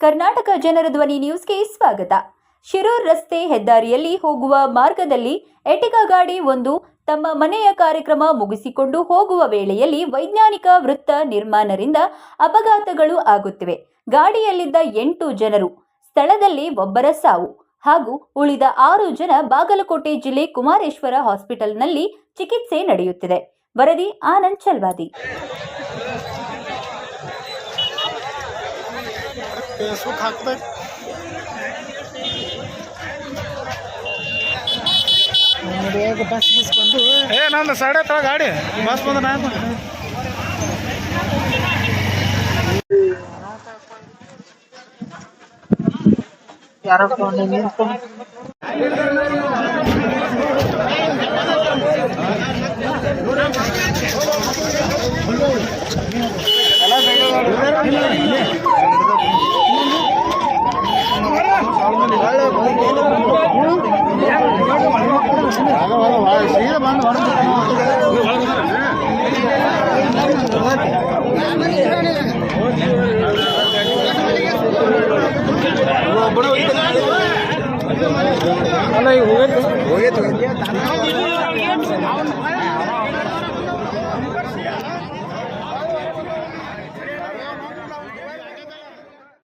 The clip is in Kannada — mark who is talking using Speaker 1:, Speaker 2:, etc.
Speaker 1: ಕರ್ನಾಟಕ ಜನರ ಧ್ವನಿ ನ್ಯೂಸ್ಗೆ ಸ್ವಾಗತ. ಶಿರೂರ್ ರಸ್ತೆ ಹೆದ್ದಾರಿಯಲ್ಲಿ ಹೋಗುವ ಮಾರ್ಗದಲ್ಲಿ ಎಟಿಗ ಗಾಡಿ ಒಂದು ತಮ್ಮ ಮನೆಯ ಕಾರ್ಯಕ್ರಮ ಮುಗಿಸಿಕೊಂಡು ಹೋಗುವ ವೇಳೆಯಲ್ಲಿ ವೈಜ್ಞಾನಿಕ ವೃತ್ತ ನಿರ್ಮಾಣದಿಂದ ಅಪಘಾತಗಳು ಆಗುತ್ತಿವೆ. ಗಾಡಿಯಲ್ಲಿದ್ದ 8 ಜನರು ಸ್ಥಳದಲ್ಲಿ ಒಬ್ಬರ ಸಾವು ಹಾಗೂ ಉಳಿದ 6 ಜನ ಬಾಗಲಕೋಟೆ ಜಿಲ್ಲೆ ಕುಮಾರೇಶ್ವರ ಹಾಸ್ಪಿಟಲ್ನಲ್ಲಿ ಚಿಕಿತ್ಸೆ ನಡೆಯುತ್ತಿದೆ. ವರದಿ ಆನಂದ್ ಚಲ್ವಾದಿ.
Speaker 2: फेसबुक हाकते बस बंದು ನಂದು ಸೈಡ್ ತ ಗಾಡಿ ಬಸ್ ಬಂದ ನಾನು ಯಾರೋ ಫೋನ್ ನಿಂತು ಅಲ್ಲ ಈಗ ಹೋಗಿತ್ತು